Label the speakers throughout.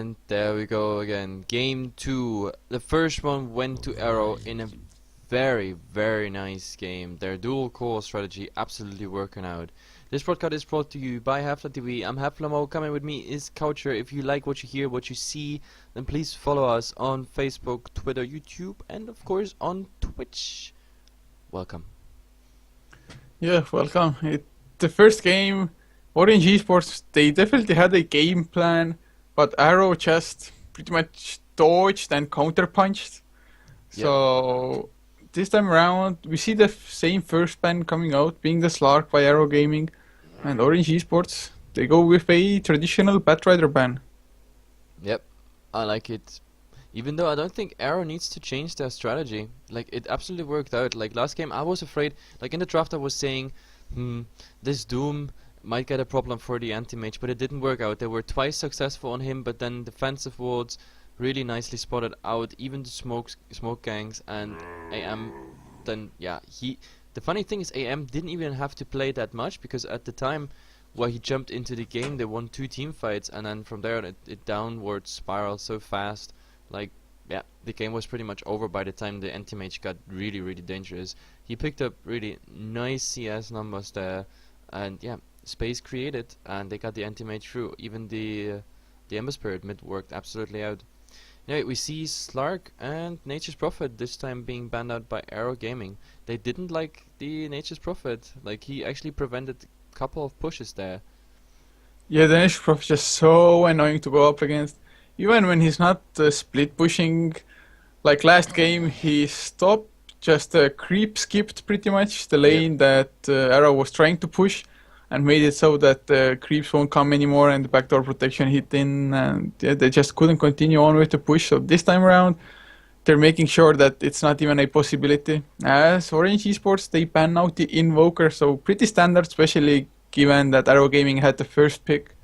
Speaker 1: And there we go again. Game 2. The first one went to Arrow in a very, very nice game. Their dual core strategy absolutely working out. This broadcast is brought to you by HeflaTV. I'm HeflaMo. Coming with me is Coucher. If you like what you hear, what you see, then please follow us on Facebook, Twitter, YouTube, and of course on Twitch. Welcome.
Speaker 2: Yeah, welcome. The first game, Orange Esports, they definitely had a game plan, but Arrow just pretty much dodged and counterpunched.
Speaker 1: Yep.
Speaker 2: So this time around, we see the same first ban coming out, being the Slark by Arrow Gaming, and Orange Esports, they go with a traditional Batrider ban.
Speaker 1: Yep, I like it. Even though I don't think Arrow needs to change their strategy. Like, it absolutely worked out. Like, last game I was afraid, like in the draft I was saying, this Doom might get a problem for the anti-mage, but it didn't work out. They were twice successful on him, but then defensive wards really nicely spotted out, even the smoke gangs, and AM, then, yeah, the funny thing is AM didn't even have to play that much, because at the time while he jumped into the game, they won 2 team fights, and then from there it downward spiraled so fast. Like, yeah, the game was pretty much over by the time the anti-mage got really, really dangerous. He picked up really nice CS numbers there, and yeah, space created, and they got the anti-mage through. Even the Ember Spirit mid worked absolutely out. Anyway, we see Slark and Nature's Prophet this time being banned out by Arrow Gaming. They didn't like the Nature's Prophet. Like, he actually prevented a couple of pushes there.
Speaker 2: Yeah, the Nature's Prophet is just so annoying to go up against. Even when he's not split pushing, like last game, he stopped, just creep skipped pretty much the lane that Arrow was trying to push, and made it so that the creeps won't come anymore and the backdoor protection hit in, and yeah, they just couldn't continue on with the push. So this time around, they're making sure that it's not even a possibility. As Orange Esports, they ban out the Invoker, so pretty standard, especially given that Arrow Gaming had the first pick.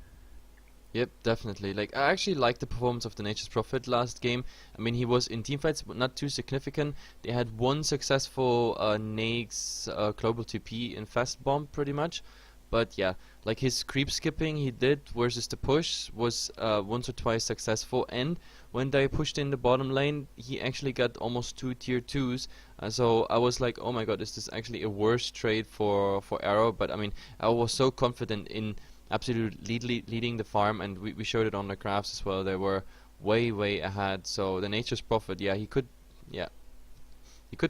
Speaker 1: Yep, definitely. Like, I actually liked the performance of the Nature's Prophet last game. I mean, he was in teamfights, but not too significant. They had one successful Nags Global 2P in Fast Bomb, pretty much. But yeah, like his creep skipping he did versus the push was once or twice successful. And when they pushed in the bottom lane, he actually got almost 2 tier 2s. So I was like, oh my god, is this actually a worse trade for Arrow? But I mean, I was so confident in absolutely leading the farm, and we showed it on the graphs as well. They were way ahead. So the Nature's Prophet, yeah, he could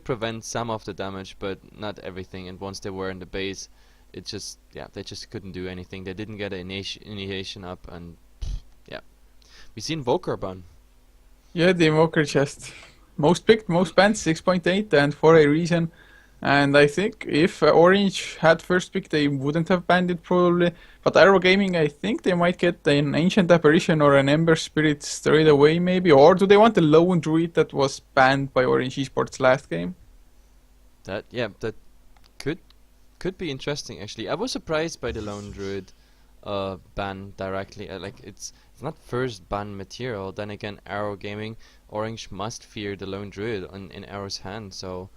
Speaker 1: prevent some of the damage, but not everything. And once they were in the base, it just, yeah, they just couldn't do anything. They didn't get an initiation up, and yeah, we seen Invoker ban.
Speaker 2: Yeah, the Invoker just most picked, most banned, 6.8, and for a reason. And I think if Orange had first pick, they wouldn't have banned it probably. But Arrow Gaming, I think they might get an Ancient Apparition or an Ember Spirit straight away, maybe. Or do they want the Lone Druid that was banned by Orange Esports last game?
Speaker 1: That could be interesting actually. I was surprised by the Lone Druid ban directly. Like, it's not first ban material. Then again, Arrow Gaming, Orange must fear the Lone Druid in Arrow's hand. So,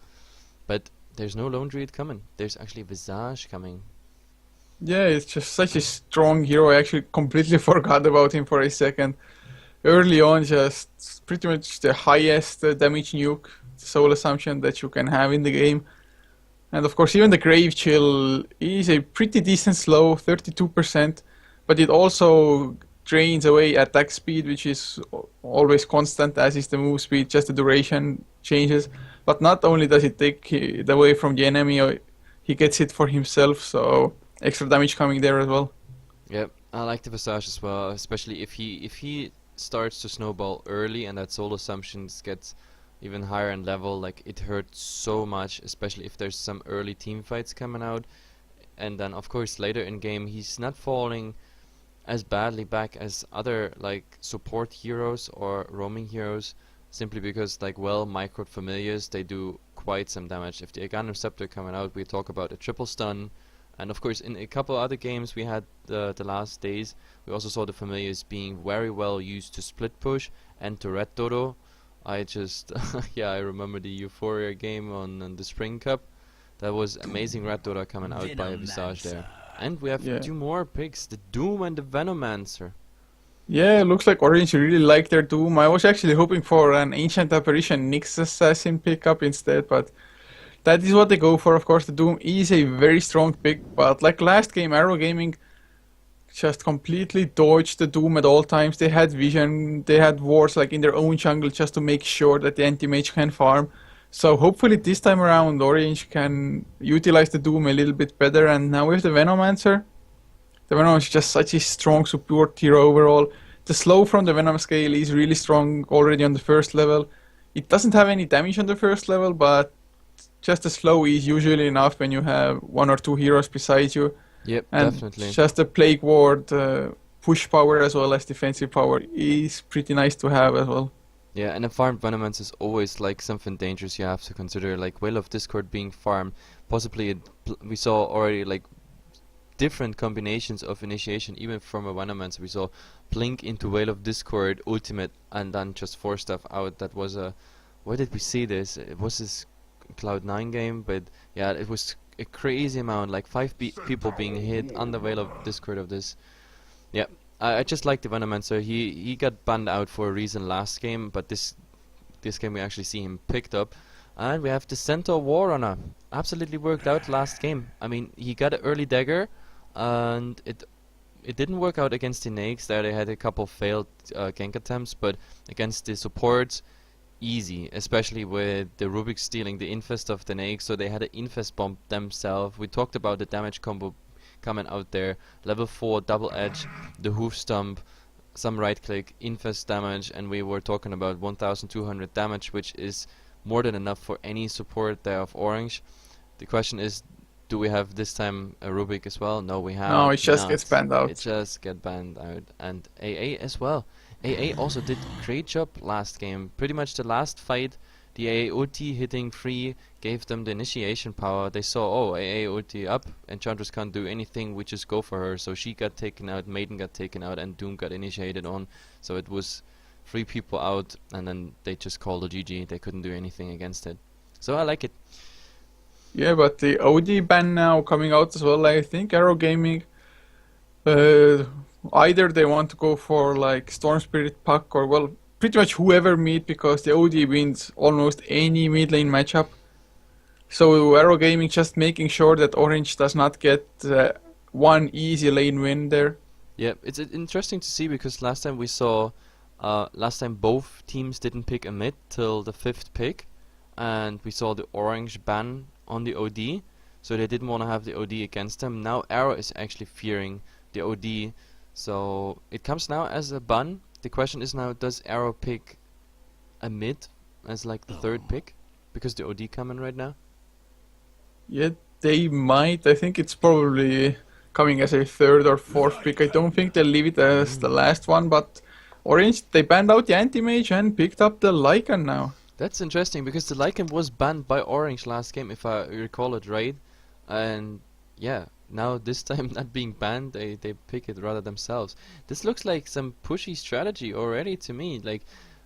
Speaker 1: but there's no Lone Druid coming. There's actually Visage coming.
Speaker 2: Yeah, it's just such a strong hero. I actually completely forgot about him for a second. Early on, just pretty much the highest damage nuke, soul assumption that you can have in the game. And of course, even the Grave Chill is a pretty decent slow, 32%, but it also drains away attack speed, which is always constant, as is the move speed, just the duration changes. But not only does it take it away from the enemy, he gets it for himself, so extra damage coming there as well.
Speaker 1: Yep, I like the Visage as well, especially if he starts to snowball early and that soul assumptions gets even higher in level. Like, it hurts so much, especially if there's some early team fights coming out. And then of course later in game he's not falling as badly back as other like support heroes or roaming heroes, simply because, like, well, micro familiars, they do quite some damage. If the Aghanim Scepter coming out, we talk about a triple stun. And of course in a couple other games we had the last days, we also saw the familiars being very well used to split push and to red dodo. I just yeah, I remember the Euphoria game on the Spring Cup. That was amazing red Dota coming out by Visage there. And we have 2 more picks, the Doom and the Venomancer.
Speaker 2: Yeah, looks like Orange really like their Doom. I was actually hoping for an Ancient Apparition Nyx Assassin pickup instead, but that is what they go for. Of course, the Doom is a very strong pick, but like last game, Arrow Gaming just completely dodged the Doom at all times. They had vision, they had wards like in their own jungle just to make sure that the anti-mage can farm. So hopefully this time around Orange can utilize the Doom a little bit better. And now with the Venomancer, the Venom is just such a strong support hero overall. The slow from the Venom scale is really strong already on the first level. It doesn't have any damage on the first level, but just the slow is usually enough when you have one or two heroes beside you.
Speaker 1: Yep,
Speaker 2: And
Speaker 1: definitely.
Speaker 2: just the Plague Ward push power as well as defensive power is pretty nice to have as well.
Speaker 1: Yeah, and a farmed Venomance is always like something dangerous you have to consider. Like Whale of Discord being farmed, possibly we saw already like different combinations of initiation, even from a Venomancer. We saw Blink into Whale of Discord ultimate and then just force stuff out. That was a, where did we see this? It was this Cloud9 game, but yeah, it was a crazy amount, like people being hit on the Whale of Discord of this. Yeah, I just like the Venomancer. He got banned out for a reason last game, but this game we actually see him picked up. And we have the Centaur Warrunner. Absolutely worked out last game. I mean, he got an early dagger, and it didn't work out against the Nakes. There they had a couple failed gank attempts, but against the supports, easy. Especially with the Rubik stealing the infest of the Nakes, so they had an infest bomb themselves. We talked about the damage combo coming out there. Level 4 double edge, the hoof stomp, some right click, infest damage, and we were talking about 1200 damage, which is more than enough for any support there of Orange. The question is, do we have this time a Rubik as well? No, we
Speaker 2: No,
Speaker 1: have
Speaker 2: it just
Speaker 1: not.
Speaker 2: gets banned
Speaker 1: It
Speaker 2: out.
Speaker 1: just get banned out. And AA as well. AA also did great job last game. Pretty much the last fight, the AA ulti hitting free gave them the initiation power. They saw, oh, AA ulti up, Enchantress can't do anything, we just go for her. So she got taken out, Maiden got taken out, and Doom got initiated on. So it was 3 people out, and then they just called a GG. They couldn't do anything against it. So I like it.
Speaker 2: Yeah, but the OD ban now coming out as well. I think Arrow Gaming, uh, either they want to go for like Storm Spirit Puck or well, pretty much whoever mid because the OD wins almost any mid lane matchup. So Arrow Gaming just making sure that Orange does not get one easy lane win there.
Speaker 1: Yeah, it's interesting to see because last time we saw, last time both teams didn't pick a mid till the 5th pick, and we saw the Orange ban on the OD, so they didn't want to have the OD against them. Now Arrow is actually fearing the OD, so it comes now as a ban. The question is now, does Arrow pick a mid as like the 3rd pick because the OD coming right now?
Speaker 2: Yeah, they might. I think it's probably coming as a 3rd or 4th pick. I don't think they'll leave it as the last one, but Orange, they banned out the anti-mage and picked up the Lycan now.
Speaker 1: That's interesting because the Lycan was banned by Orange last game, if I recall it right. And yeah, now this time not being banned, they pick it rather themselves. This looks like some pushy strategy already to me. Like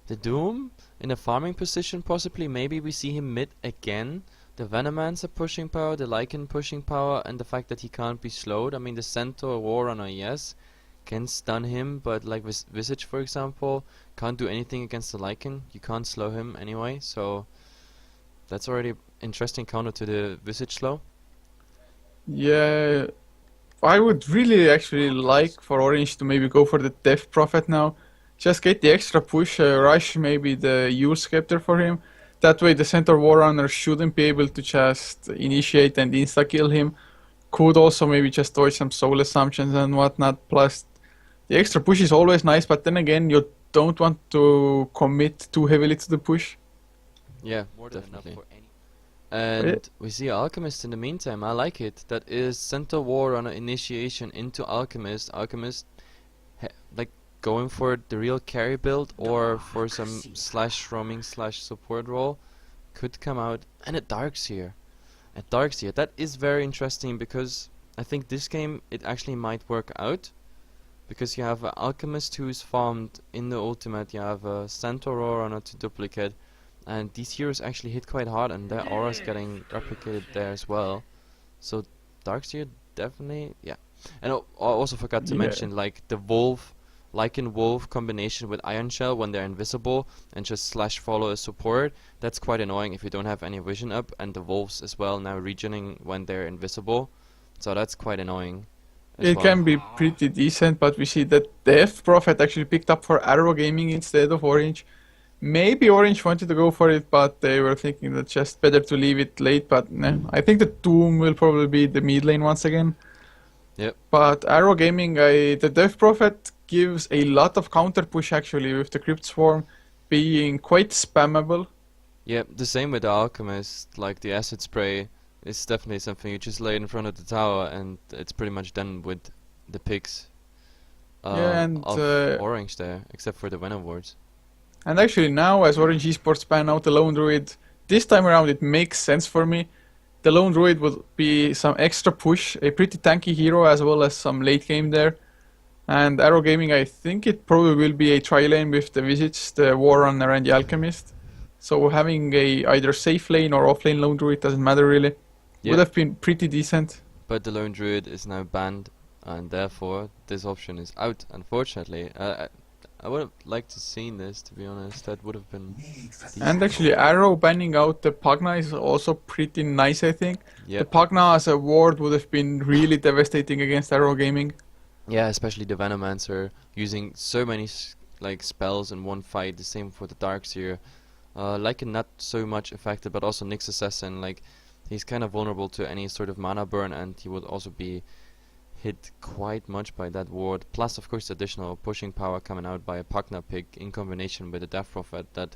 Speaker 1: the Doom in a farming position, possibly. Maybe we see him mid again. The Venomancer pushing power, the Lycan pushing power, and the fact that he can't be slowed. I mean, the Centaur Warrunner, yes, can stun him, but like with Visage, for example, can't do anything against the Lycan. You can't slow him anyway, so that's already interesting counter to the Visage slow.
Speaker 2: Yeah, I would really actually like for Orange to maybe go for the Death Prophet now. Just get the extra push, rush maybe the Yule Scepter for him. That way the Centaur Warrunner shouldn't be able to just initiate and insta-kill him. Could also maybe just dodge some soul assumptions and whatnot. Plus, the extra push is always nice, but then again, you don't want to commit too heavily to the push.
Speaker 1: Yeah, definitely. And we see Alchemist in the meantime. I like it. That is Centaur Warrunner initiation into Alchemist. Alchemist, like going for the real carry build or for some slash roaming slash support role, could come out. And a Darkseer. A Darkseer. That is very interesting because I think this game it actually might work out. Because you have an Alchemist who's farmed in the ultimate, you have a Centaur Warrunner to duplicate, and these heroes actually hit quite hard and their aura's getting replicated there as well. So Darkseer definitely, yeah. And I also forgot to
Speaker 2: Yeah.
Speaker 1: mention like the Wolf Lycan Wolf combination with Iron Shell when they're invisible and just slash follow a support. That's quite annoying if you don't have any vision up, and the wolves as well now regening when they're invisible. So that's quite annoying as
Speaker 2: It
Speaker 1: well.
Speaker 2: can be pretty decent, but we see that the F Prophet actually picked up for Arrow Gaming instead of Orange. Maybe Orange wanted to go for it, but they were thinking that just better to leave it late. But nah, I think the Doom will probably be the mid lane once again.
Speaker 1: Yep.
Speaker 2: But Arrow Gaming, the Death Prophet gives a lot of counter push actually, with the Crypt Swarm being quite spammable.
Speaker 1: Yep, the same with the Alchemist, like the acid spray is definitely something you just lay in front of the tower and it's pretty much done with the picks
Speaker 2: Yeah, and
Speaker 1: of Orange there, except for the Venom wards.
Speaker 2: And actually now, as Orange Esports ban out the Lone Druid, this time around it makes sense for me. The Lone Druid will be some extra push, a pretty tanky hero as well as some late game there. And Arrow Gaming, I think it probably will be a tri-lane with the Visage, the Warrunner and the Alchemist. So having a either safe lane or off lane Lone Druid doesn't matter really.
Speaker 1: Yeah.
Speaker 2: Would have been pretty decent.
Speaker 1: But the Lone Druid is now banned, and therefore this option is out, unfortunately. I would have liked to seen this, to be honest. That would have been decent.
Speaker 2: And actually Arrow banning out the Pugna is also pretty nice, I think.
Speaker 1: Yep.
Speaker 2: The Pugna as a ward would have been really devastating against Arrow Gaming.
Speaker 1: Yeah, especially the Venomancer using so many like spells in one fight. The same for the Darkseer. Lycan not so much affected, but also Nyx Assassin, like he's kind of vulnerable to any sort of mana burn, and he would also be hit quite much by that ward. Plus, of course, the additional pushing power coming out by a Pugna pick in combination with the Death Prophet, that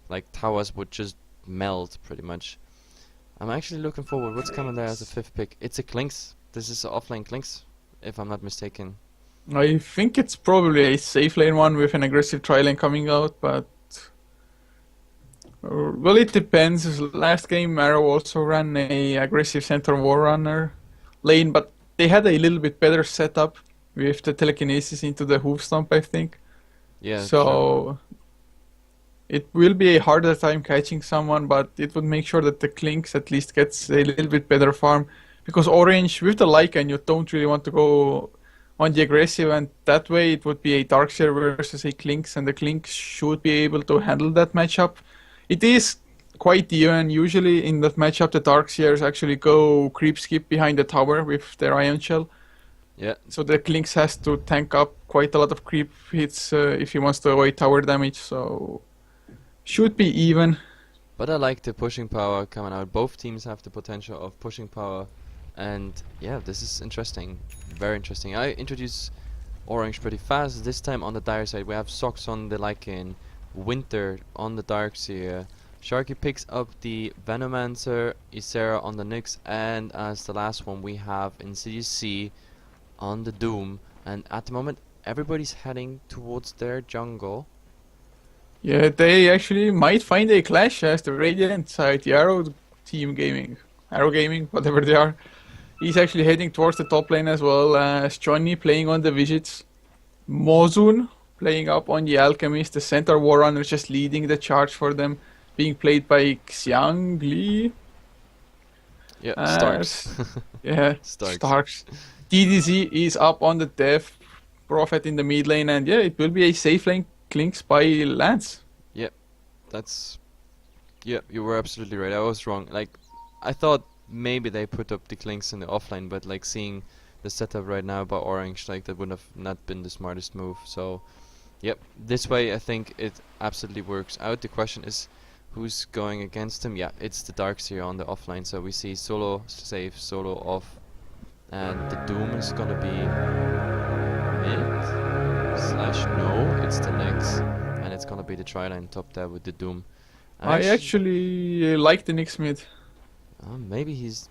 Speaker 1: like towers would just melt pretty much. I'm actually looking forward. What's coming there as a 5th pick? It's a Klinks. This is an offlane Klinks, if I'm not mistaken.
Speaker 2: I think it's probably a safe lane one with an aggressive tri-lane coming out, but well, it depends. Last game Arrow also ran a aggressive center Warrunner lane, but they had a little bit better setup with the telekinesis into the hoof stomp, I think.
Speaker 1: Yeah.
Speaker 2: So it will be a harder time catching someone, but it would make sure that the Klinks at least gets a little bit better farm, because Orange with the Lycan you don't really want to go on the aggressive, and that way it would be a Darkseer versus a Klinks, and the Klinks should be able to handle that matchup. It is quite even. Usually in that matchup the Darkseers actually go creep skip behind the tower with their Iron Shell.
Speaker 1: Yeah.
Speaker 2: So the Klinks has to tank up quite a lot of creep hits if he wants to avoid tower damage, so should be even.
Speaker 1: But I like the pushing power coming out. Both teams have the potential of pushing power, and yeah, this is interesting. Very interesting. I introduce Orange pretty fast. This time on the dire side we have Socks on the Lycan, Winter on the Darkseer, Sharky picks up the Venomancer, Ysera on the Nyx, and as the last one we have Insidious C on the Doom. And at the moment everybody's heading towards their jungle.
Speaker 2: Yeah, they actually might find a clash as the Radiant side, the Arrow Gaming, whatever they are. He's actually heading towards the top lane as well as Johnny playing on the Visits. Mozun playing up on the Alchemist, the center Warrunner just leading the charge for them, being played by Xiang Li.
Speaker 1: Yeah, Starks.
Speaker 2: Yeah, Starks. DDZ is up on the Death Prophet in the mid lane, and yeah, it will be a safe lane Klinks by Lance.
Speaker 1: Yep, that's... Yeah, you were absolutely right. I was wrong. Like, I thought maybe they put up the Klinks in the offline, but like seeing the setup right now by Orange, like that would have not been the smartest move. So, yep, this way I think it absolutely works out. The question is, who's going against him? Yeah, it's the Darkseer on the offline. So we see solo safe, solo off, and the Doom is gonna be mid slash no. It's the Nyx, and it's gonna be the tri-line top there with the Doom.
Speaker 2: I actually like the Nyx mid.
Speaker 1: Maybe he's...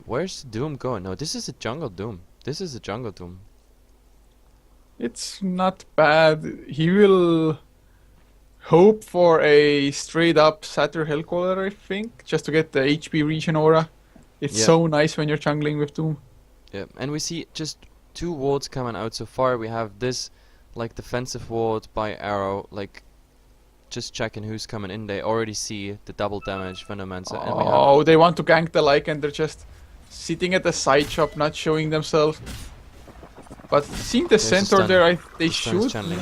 Speaker 1: Where's Doom going? No, this is a jungle Doom. This is a jungle Doom.
Speaker 2: It's not bad. He will hope for a straight up Satyr Hellcaller, I think, just to get the HP regen aura. It's so nice when you're jungling with Doom.
Speaker 1: Yeah, and we see just 2 wards coming out so far. We have this like defensive ward by Arrow, like just checking who's coming in. They already see the double damage Venomancer. And we have
Speaker 2: they want to gank the Lycan, and they're just sitting at the side shop, not showing themselves. But seeing the
Speaker 1: There's a
Speaker 2: center
Speaker 1: stun.
Speaker 2: there, they
Speaker 1: The stun is
Speaker 2: should.
Speaker 1: channeling.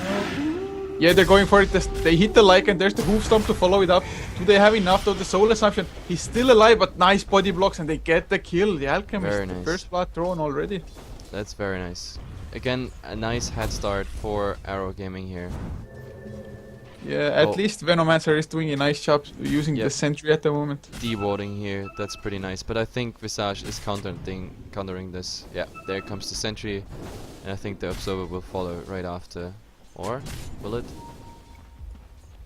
Speaker 2: Yeah, they're going for it. They hit the like, and there's the hoof stomp to follow it up. Do they have enough though? The soul assumption. He's still alive, but nice body blocks, and they get the kill. The Alchemist,
Speaker 1: Very
Speaker 2: the
Speaker 1: nice.
Speaker 2: first blood thrown already.
Speaker 1: That's very nice. Again, a nice head start for Arrow Gaming here.
Speaker 2: Yeah, at
Speaker 1: Oh.
Speaker 2: least Venomancer is doing a nice job using
Speaker 1: Yep.
Speaker 2: the sentry at the moment.
Speaker 1: De-warding here, that's pretty nice. But I think Visage is countering this. Yeah, there comes the sentry, and I think the Observer will follow right after. Or will it?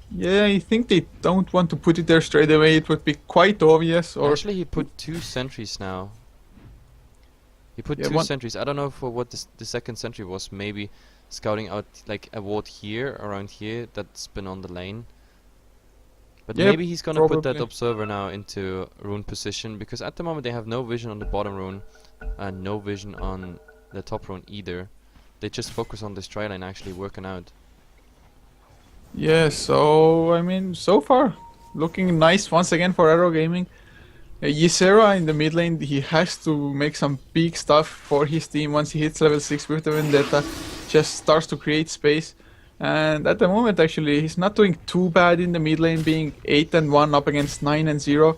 Speaker 2: Yeah, I think they don't want to put it there straight away. It would be quite obvious. Or
Speaker 1: Actually, he put 2 sentries now. He put
Speaker 2: Yeah,
Speaker 1: 2
Speaker 2: one-
Speaker 1: sentries. I don't know for what the second sentry was. Maybe scouting out like a ward here, around here, that's been on the lane. But
Speaker 2: Yep,
Speaker 1: maybe he's gonna put that
Speaker 2: probably.
Speaker 1: Observer now into rune position, because at the moment they have no vision on the bottom rune and no vision on the top rune either. They just focus on this tri lane actually working out.
Speaker 2: yeah, so I mean, so far looking nice once again for Arrow Gaming. Ysera in the mid lane, he has to make some big stuff for his team once he hits level 6 with the Vendetta. Just starts to create space. And at the moment, actually, he's not doing too bad in the mid lane, being 8 and 1 up against 9 and 0.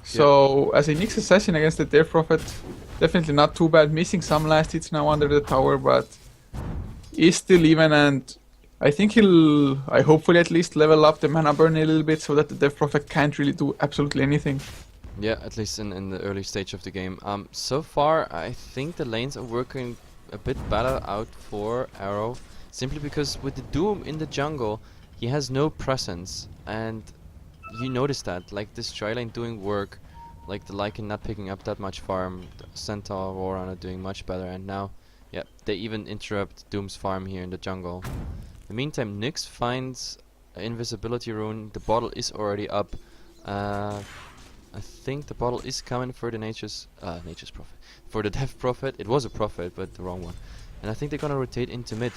Speaker 2: So, as a Nyx Assassin against the Death Prophet, definitely not too bad. Missing some last hits now under the tower, but is still even, and I think I hopefully at least level up the mana burn a little bit so that the Death Prophet can't really do absolutely anything.
Speaker 1: Yeah, at least in the early stage of the game. So far, I think the lanes are working a bit better out for Arrow, simply because with the Doom in the jungle, he has no presence, and you notice that, like this tri lane doing work, like the Lycan not picking up that much farm, the Centaur, Warrunner doing much better, and now, yeah, they even interrupt Doom's farm here in the jungle. In the meantime, Nyx finds an invisibility rune. The bottle is already up. I think the bottle is coming for the Nature's Prophet. For the Death Prophet. It was a Prophet, but the wrong one. And I think they're gonna rotate into mid.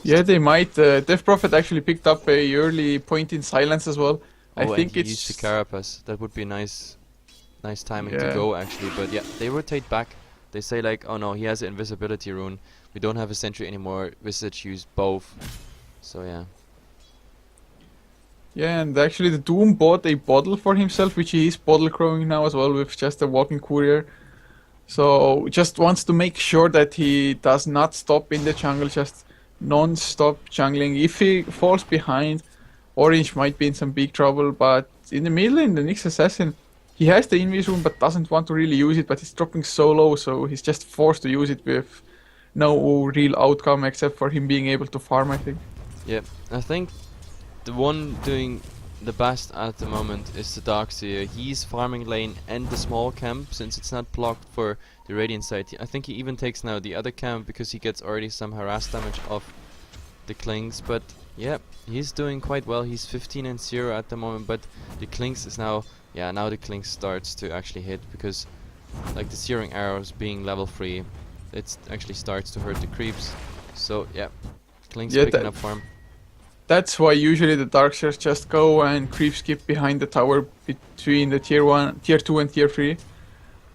Speaker 2: Yeah, they might. Death Prophet actually picked up a early point in silence as well. I
Speaker 1: Oh,
Speaker 2: think
Speaker 1: and he
Speaker 2: it's
Speaker 1: used the Carapace. That would be nice timing to
Speaker 2: Yeah.
Speaker 1: go actually. But yeah, they rotate back. They say like, oh no, he has an invisibility rune. We don't have a sentry anymore. Visage used both. So yeah.
Speaker 2: Yeah, and actually the Doom bought a bottle for himself, which he is bottle crowing now as well with just a walking courier. So just wants to make sure that he does not stop in the jungle, just non-stop jungling. If he falls behind, Orange might be in some big trouble, but in the middle lane, the Nyx Assassin, he has the Invis rune but doesn't want to really use it, but he's dropping so low, so he's just forced to use it with no real outcome except for him being able to farm, I think.
Speaker 1: Yeah, I think the one doing the best at the moment is the Darkseer. He's farming lane and the small camp, since it's not blocked for the Radiant side. I think he even takes now the other camp because he gets already some harass damage off the Klings. But yeah, he's doing quite well. He's 15 and 0 at the moment, but the Klings is now, yeah, now the Klings starts to actually hit, because like the Searing Arrows being level 3, it actually starts to hurt the creeps. So yeah, Klings
Speaker 2: Yeah,
Speaker 1: picking
Speaker 2: that-
Speaker 1: up farm.
Speaker 2: That's why usually the Darkseers just go and creep skip behind the tower between the tier 1, tier 2 and tier 3.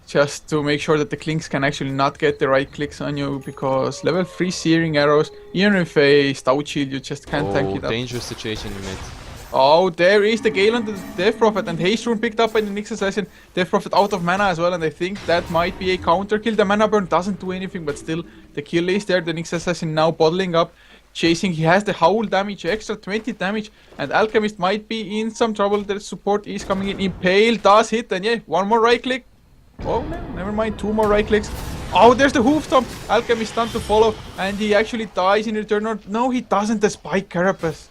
Speaker 2: Just to make sure that the Klings can actually not get the right clicks on you, because level 3 Searing Arrows, even with a Stout Shield, you just can't tank
Speaker 1: Oh,
Speaker 2: it up.
Speaker 1: dangerous situation in mid.
Speaker 2: Oh, there is the Gale on the Death Prophet, and Haste Rune picked up by the Nyx Assassin. Death Prophet out of mana as well, and I think that might be a counter kill. The mana burn doesn't do anything, but still, the kill is there. The Nyx Assassin now bottling up, chasing. He has the Howl damage, extra 20 damage, and Alchemist might be in some trouble. The support is coming in. Impale does hit, and yeah, one more right click. Oh, no, never mind, 2 more right clicks. Oh, there's the hoof stomp. Alchemist stunned to follow, and he actually dies in return. Or no, he doesn't. The Spike Carapace.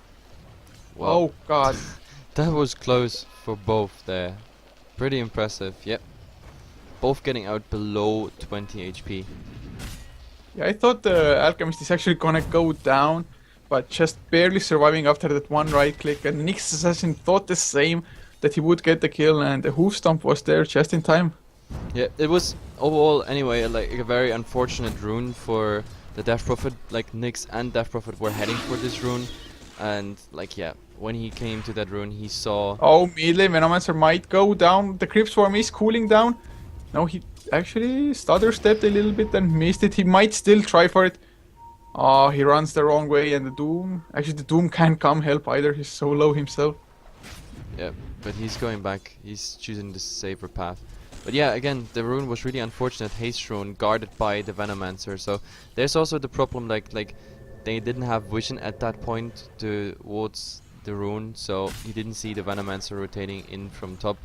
Speaker 1: Wow.
Speaker 2: Oh, God.
Speaker 1: That was close for both there. Pretty impressive, yep. Both getting out below 20 HP.
Speaker 2: Yeah, I thought the Alchemist is actually gonna go down, but just barely surviving after that one right click. And Nyx Assassin thought the same, that he would get the kill, and the hoof stomp was there just in time.
Speaker 1: Yeah, it was overall anyway like a very unfortunate rune for the Death Prophet. Like Nyx and Death Prophet were heading for this rune, and like yeah, when he came to that rune he saw
Speaker 2: Oh, melee Venomancer might go down. The Creep Swarm is cooling down. No, actually stutter stepped a little bit and missed it. He might still try for it. Oh, he runs the wrong way and the Doom. Actually, the Doom can't come help either. He's so low himself.
Speaker 1: Yeah, but he's going back. He's choosing the safer path. But yeah, again, the rune was really unfortunate. Haste rune guarded by the Venomancer. So there's also the problem, like they didn't have vision at that point towards the rune, so he didn't see the Venomancer rotating in from top.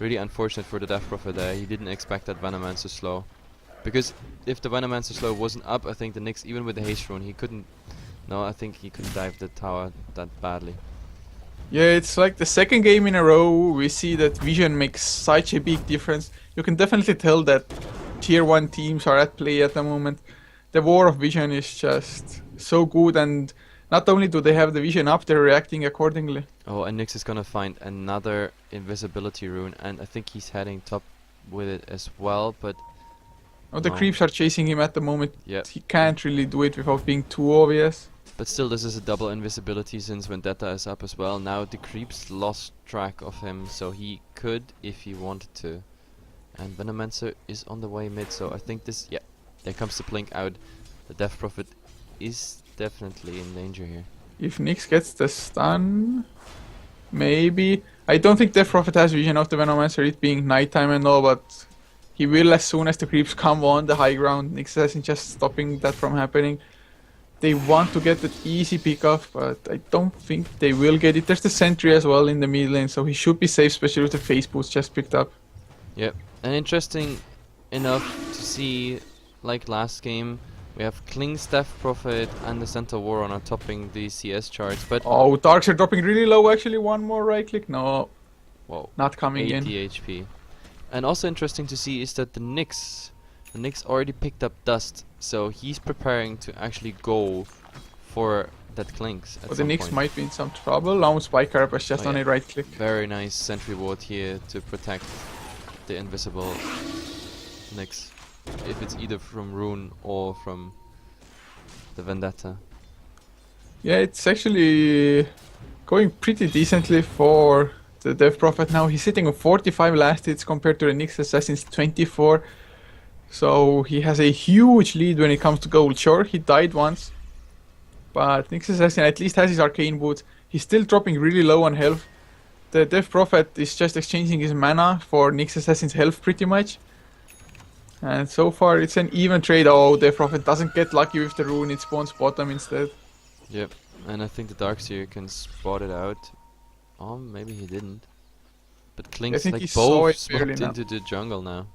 Speaker 1: Really unfortunate for the Death Prophet there. He didn't expect that Venomancer slow. Because if the Venomancer slow wasn't up, I think the Nyx, even with the haste rune, he couldn't. No, I think he couldn't dive the tower that badly.
Speaker 2: Yeah, it's like the second game in a row we see that vision makes such a big difference. You can definitely tell that tier 1 teams are at play at the moment. The war of vision is just so good, and not only do they have the vision up, they're reacting accordingly.
Speaker 1: Oh, and Nyx is gonna find another invisibility rune, and I think he's heading top with it as well, but
Speaker 2: Oh, the
Speaker 1: no.
Speaker 2: creeps are chasing him at the moment.
Speaker 1: Yep.
Speaker 2: He can't really do it without being too obvious.
Speaker 1: But still, this is a double invisibility since Vendetta is up as well. Now the creeps lost track of him, so he could if he wanted to. And Venomancer is on the way mid, so I think this... Yeah, there comes the blink out. The Death Prophet is definitely in danger here.
Speaker 2: If Nyx gets the stun, maybe. I don't think Death Prophet has vision of the Venomancer, it being nighttime and all, but he will as soon as the creeps come on the high ground. Nyx isn't just stopping that from happening. They want to get that easy pick off, but I don't think they will get it. There's the sentry as well in the mid lane, so he should be safe, especially with the phase boost just picked up.
Speaker 1: Yep, and interesting enough to see, like last game, we have Kling's Death Prophet and the Centaur Warrunner topping the CS charts, but...
Speaker 2: Oh, Darks are dropping really low actually. One more right click. No,
Speaker 1: Whoa,
Speaker 2: not coming
Speaker 1: 80
Speaker 2: in.
Speaker 1: HP. And also interesting to see is that the Nyx already picked up dust, so he's preparing to actually go for that Klinks at
Speaker 2: But the
Speaker 1: some
Speaker 2: Nyx
Speaker 1: point.
Speaker 2: might be in some trouble. Now Spike was just
Speaker 1: Oh,
Speaker 2: on
Speaker 1: yeah.
Speaker 2: a right click.
Speaker 1: Very nice sentry ward here to protect the invisible Nyx, if it's either from Rune or from the Vendetta.
Speaker 2: Yeah, it's actually going pretty decently for the Death Prophet now. He's sitting on 45 last hits compared to the Nyx Assassin's 24. So he has a huge lead when it comes to gold. Sure, he died once, but Nyx Assassin at least has his arcane boots. He's still dropping really low on health. The Death Prophet is just exchanging his mana for Nyx Assassin's health pretty much. And so far it's an even trade. Oh, Death Prophet doesn't get lucky with the rune, it spawns bottom instead.
Speaker 1: Yep, and I think the Darkseer can spot it out. Oh, maybe he didn't. But Klinks
Speaker 2: think
Speaker 1: like
Speaker 2: he saw
Speaker 1: both
Speaker 2: it barely
Speaker 1: swapped
Speaker 2: now.
Speaker 1: into the jungle now.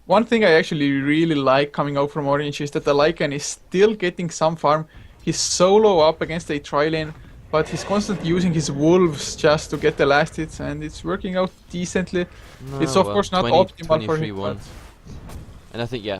Speaker 2: One thing I actually really like coming out from Orange is that the Lycan is still getting some farm. He's solo up against a tri-lane, but he's constantly using his wolves just to get the last hits, and it's working out decently.
Speaker 1: No,
Speaker 2: It's of
Speaker 1: well,
Speaker 2: course not
Speaker 1: 20,
Speaker 2: optimal for him,
Speaker 1: 23-1.
Speaker 2: but
Speaker 1: And I think, yeah,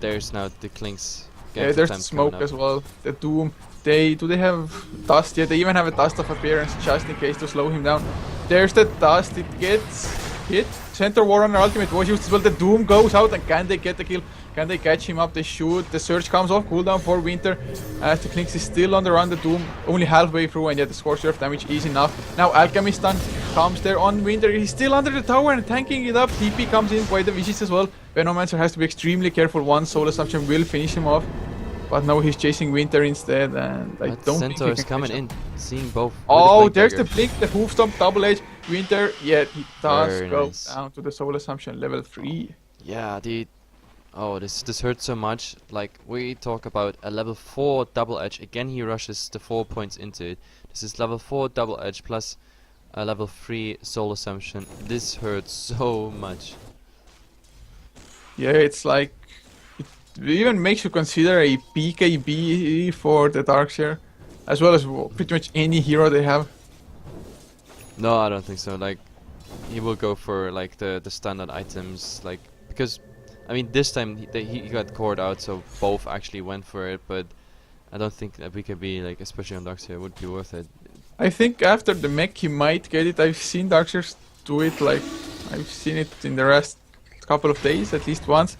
Speaker 1: there's now the Klinks.
Speaker 2: yeah, there's the smoke as well. The Doom. Do they have dust? Yeah, they even have a dust of appearance just in case to slow him down. There's the dust. It gets hit. Centaur Warrunner ultimate was used as well. The Doom goes out, and can they get the kill? Can they catch him up? They should. The Surge comes off. Cooldown for Winter. As the Klinks is still on the run. The Doom only halfway through, and yet the Scorched Earth damage is enough. Now Alchemist stun comes there on Winter. He's still under the tower and tanking it up. TP comes in by the Vicious as well. Venomancer has to be extremely careful. One Soul Assumption will finish him off. But now he's chasing Winter instead, and I
Speaker 1: But
Speaker 2: don't think
Speaker 1: Centaur
Speaker 2: he
Speaker 1: is
Speaker 2: can
Speaker 1: coming
Speaker 2: catch
Speaker 1: in, seeing both. with
Speaker 2: Oh,
Speaker 1: blink
Speaker 2: there's the
Speaker 1: dagger.
Speaker 2: blink, the hoof stomp, double edge, Winter. Yeah, he does
Speaker 1: Very
Speaker 2: go
Speaker 1: nice.
Speaker 2: down to the Soul Assumption level 3.
Speaker 1: Yeah, oh, this hurts so much. Like, we talk about a level 4 double edge. Again, he rushes the 4 points into it. This is level 4 double edge plus a level 3 soul assumption. This hurts so much.
Speaker 2: Yeah, it's like it even makes you consider a BKB for the Darkseer, as well as pretty much any hero they have.
Speaker 1: No, I don't think so. Like, he will go for like the standard items, like, because I mean this time he got cored out, so both actually went for it. But I don't think that BKB, like especially on Darkseer, would be worth it.
Speaker 2: I think after the mech he might get it. I've seen Darkseers do it, like I've seen it in the last couple of days at least once.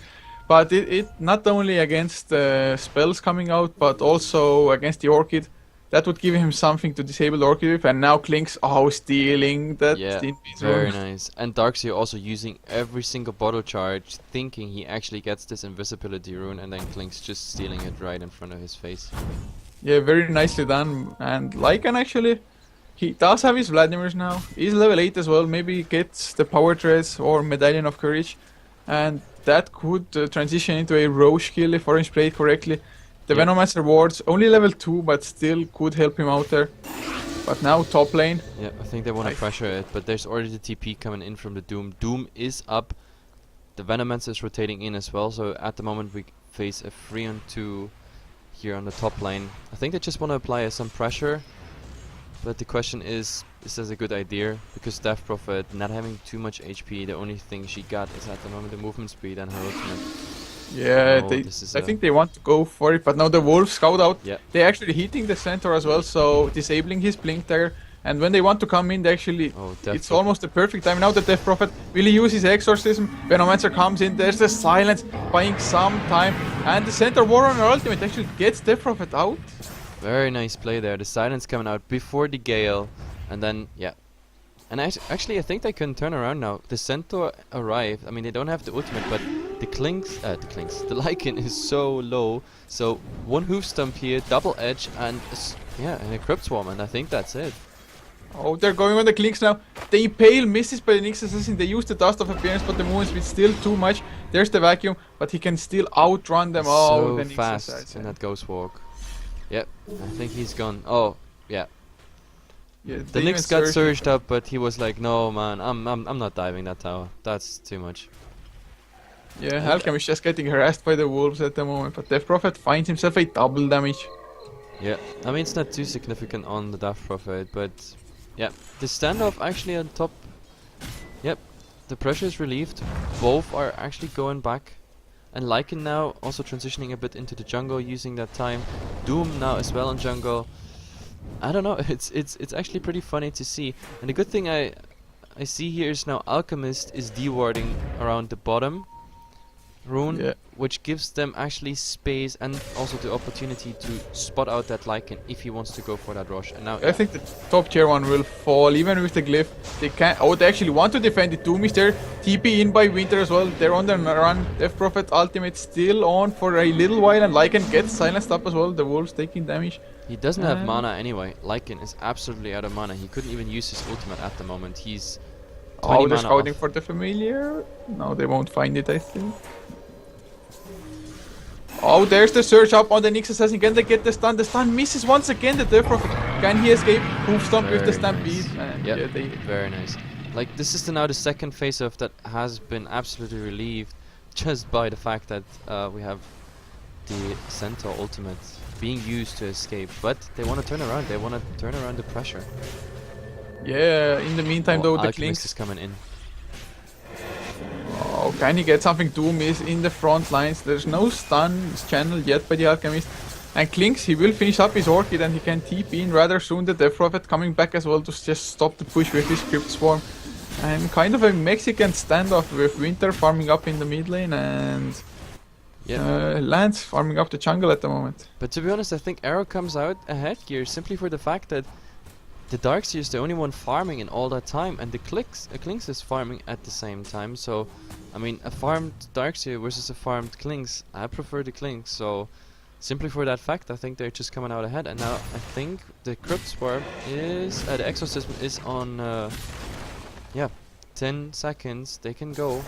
Speaker 2: But it not only against spells coming out, but also against the Orchid. That would give him something to disable the Orchid with, and now Klink's stealing that
Speaker 1: Yeah,
Speaker 2: Invis
Speaker 1: very
Speaker 2: rune.
Speaker 1: nice. And Darkseer also using every single bottle charge, thinking he actually gets this invisibility rune, and then Klink's just stealing it right in front of his face.
Speaker 2: Yeah, very nicely done. And Lycan actually, he does have his Vladimir's now. He's level 8 as well. Maybe he gets the Power Threads or Medallion of Courage. And that could transition into a Roche kill if Orange played correctly. The
Speaker 1: Yep.
Speaker 2: Venomancer wards, only level 2, but still could help him out there. But now top lane.
Speaker 1: Yeah, I think they want to
Speaker 2: Nice.
Speaker 1: pressure it, but there's already the TP coming in from the Doom. Doom is up. The Venomancer is rotating in as well, so at the moment we face a 3-on-2 here on the top lane. I think they just want to apply some pressure, but the question is this a good idea? Because Death Prophet not having too much HP, the only thing she got is at the moment the movement speed and her ultimate.
Speaker 2: Yeah,
Speaker 1: Oh, this is
Speaker 2: I think they want to go for it, but now the Wolves scout out.
Speaker 1: Yeah.
Speaker 2: They're actually hitting the center as well, so disabling his blink there. And when they want to come in, they actually,
Speaker 1: Oh, Death
Speaker 2: it's
Speaker 1: Prophet.
Speaker 2: almost the perfect time. Now the Death Prophet will he use his exorcism. Venomancer comes in, there's the silence, buying some time, and the center Warrunner ultimate actually gets Death Prophet out.
Speaker 1: Very nice play there. The silence coming out before the Gale, and then yeah. And actually, I think they can turn around now. The Centaur arrived. I mean, they don't have the ultimate, but the Lycan is so low. So one hoof stomp here, double edge, and and a Crypt Swarm, and I think that's it.
Speaker 2: Oh, they're going on the Clinks now. The Impale misses by the Nyx Assassin. They use the Dust of Appearance, but the movement speed still too much. There's the Vacuum, but he can still outrun them all.
Speaker 1: So
Speaker 2: The Nyx
Speaker 1: fast
Speaker 2: Assassin.
Speaker 1: in that Ghost Walk. Yep, I think he's gone. Oh, yeah.
Speaker 2: Yeah,
Speaker 1: The
Speaker 2: they even
Speaker 1: Nyx got
Speaker 2: surged.
Speaker 1: surged up, but he was like, "No, man, I'm not diving that tower. That's too much."
Speaker 2: Yeah, Alchemy is just getting harassed by the wolves at the moment, but Death Prophet finds himself a double damage.
Speaker 1: Yeah, I mean it's not too significant on the Death Prophet, but yeah, the standoff actually on top. Yep, the pressure is relieved. Both are actually going back, and Lycan now also transitioning a bit into the jungle, using that time. Doom now as well in jungle. I don't know. It's actually pretty funny to see. And the good thing I see here is now Alchemist is dewarding around the bottom rune,
Speaker 2: Yeah.
Speaker 1: which gives them actually space and also the opportunity to spot out that Lycan if he wants to go for that rush. And now
Speaker 2: I think the top tier one will fall, even with the glyph. They can. Oh, they actually want to defend it. Doom is there. TP in by Winter as well. They're on the run. Death Prophet ultimate still on for a little while, and Lycan gets silenced up as well. The wolves taking damage.
Speaker 1: he doesn't have
Speaker 2: and-
Speaker 1: mana anyway. Lycan is absolutely out of mana. He couldn't even use his ultimate at the moment. He's 20
Speaker 2: Oh, they're
Speaker 1: mana
Speaker 2: scouting
Speaker 1: off.
Speaker 2: for the familiar. No, they won't find it, I think. Oh, there's the surge up on the Nyx Assassin. Can they get the stun? The stun misses once again. The Death Prophet. Can he escape? Hoof stomp with the
Speaker 1: Very
Speaker 2: Stampede.
Speaker 1: nice.
Speaker 2: And
Speaker 1: Yep.
Speaker 2: yeah, they.
Speaker 1: Very nice. Like this is now the second phase of that has been absolutely relieved just by the fact that we have the Centaur ultimate being used to escape. But they want to turn around. They want to turn around the pressure.
Speaker 2: Yeah, in the meantime, though, the
Speaker 1: Alchemist
Speaker 2: Clinks.
Speaker 1: is coming in.
Speaker 2: Oh, can he get something? Doom is in the front lines. There's no stun channel yet by the Alchemist. And Klinks, he will finish up his Orchid and he can TP in rather soon. The Death Prophet coming back as well to just stop the push with his Crypt Swarm. And kind of a Mexican standoff with Winter farming up in the mid lane and
Speaker 1: Yeah.
Speaker 2: Lance farming up the jungle at the moment.
Speaker 1: But to be honest, I think Arrow comes out ahead here simply for the fact that the Darkseer is the only one farming in all that time, and the Klinks is farming at the same time. So, I mean, a farmed Darkseer versus a farmed Klinks, I prefer the Klinks. So, simply for that fact, I think they're just coming out ahead. And now I think the Crypt Swarm is, the Exorcism is on, 10 seconds. They can go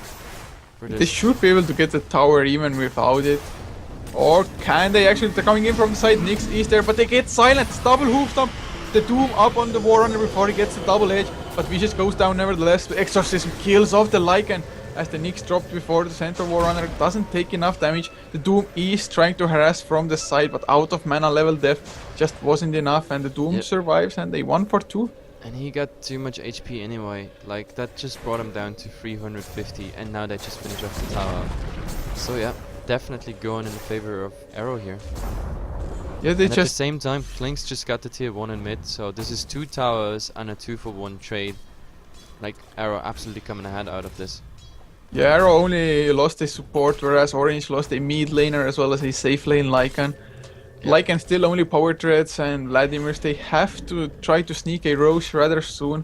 Speaker 1: for
Speaker 2: They
Speaker 1: this.
Speaker 2: should be able to get the tower even without it. Or can they actually? They're coming in from the side. Nyx is there, but they get silenced. Double hoof stomp. The Doom up on the Warrunner before he gets the double edge. But Vicious goes down nevertheless. The Exorcism kills off the Lycan as the Nyx dropped before the center Warrunner doesn't take enough damage. The Doom is trying to harass from the side, but out of mana level death just wasn't enough. And the Doom
Speaker 1: Yep.
Speaker 2: survives and they won for 2.
Speaker 1: And he got too much HP anyway. Like, that just brought him down to 350, and now they just finish off the tower. So yeah, definitely going in favor of Arrow here.
Speaker 2: Yeah, they
Speaker 1: And at the
Speaker 2: just
Speaker 1: same time, Klinks just got the tier 1 in mid, so this is 2 towers and a 2-for-1 trade. Like, Arrow absolutely coming ahead out of this.
Speaker 2: Yeah, Arrow only lost a support, whereas Orange lost a mid laner as well as a safe lane Lycan. Like and still only power treads and Vladimir's, they have to try to sneak a Roche rather soon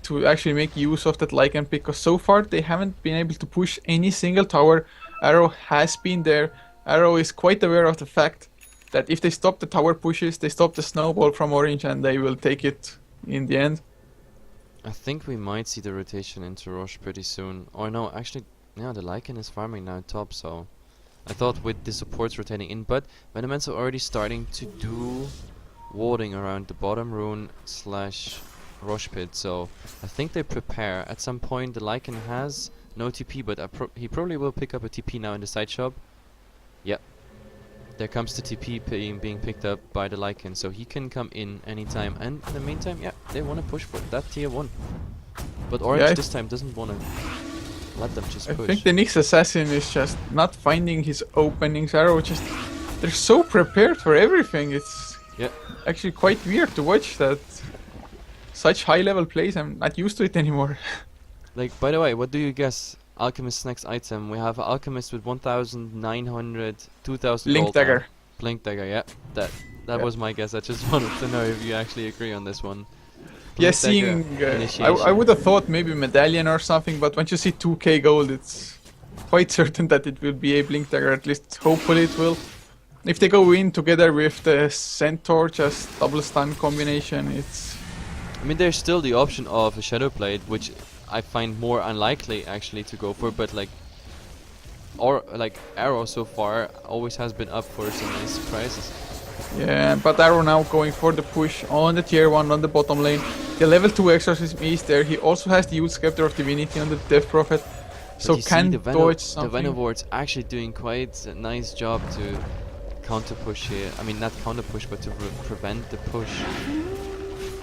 Speaker 2: to actually make use of that Lycan pick, because so far they haven't been able to push any single tower. Arrow has been there. Arrow is quite aware of the fact that if they stop the tower pushes, they stop the snowball from Orange and they will take it in the end.
Speaker 1: I think we might see the rotation into Roche pretty soon. Or no, actually, yeah, the Lycan is farming now top, so I thought with the supports rotating in, but Venoments are already starting to do warding around the bottom rune slash Roche pit, so I think they prepare. At some point the Lycan has no TP, but he probably will pick up a TP now in the side shop. Yep. There comes the TP being picked up by the Lycan, so he can come in anytime. And in the meantime, yeah, they want to push for that tier 1. But Orange this time doesn't want to let them just push.
Speaker 2: I think the Nyx Assassin is just not finding his openings. Arrow just... they're so prepared for everything. It's actually quite weird to watch that. Such high level plays, I'm not used to it anymore.
Speaker 1: Like, by the way, what do you guess? Alchemist's next item. We have an Alchemist with 1,900, 2,000
Speaker 2: Blink
Speaker 1: gold.
Speaker 2: Dagger.
Speaker 1: Blink Dagger, yeah. That was my guess. I just wanted to know if you actually agree on this one.
Speaker 2: Yeah, seeing... I would have thought maybe Medallion or something, but once you see 2k gold, it's quite certain that it will be a Blink Dagger, at least hopefully it will. If they go in together with the Centaur, just double stun combination, it's...
Speaker 1: I mean, there's still the option of a Shadow Blade, which I find more unlikely actually to go for, but like Arrow so far always has been up for some nice surprises.
Speaker 2: Yeah, but Arrow now going for the push on the tier 1 on the bottom lane. The level 2 Exorcism is there. He also has the huge Scepter of Divinity on the Death Prophet, so can dodge something.
Speaker 1: The Venovord's actually doing quite a nice job to counter push here. I mean, not counter push, but to prevent the push.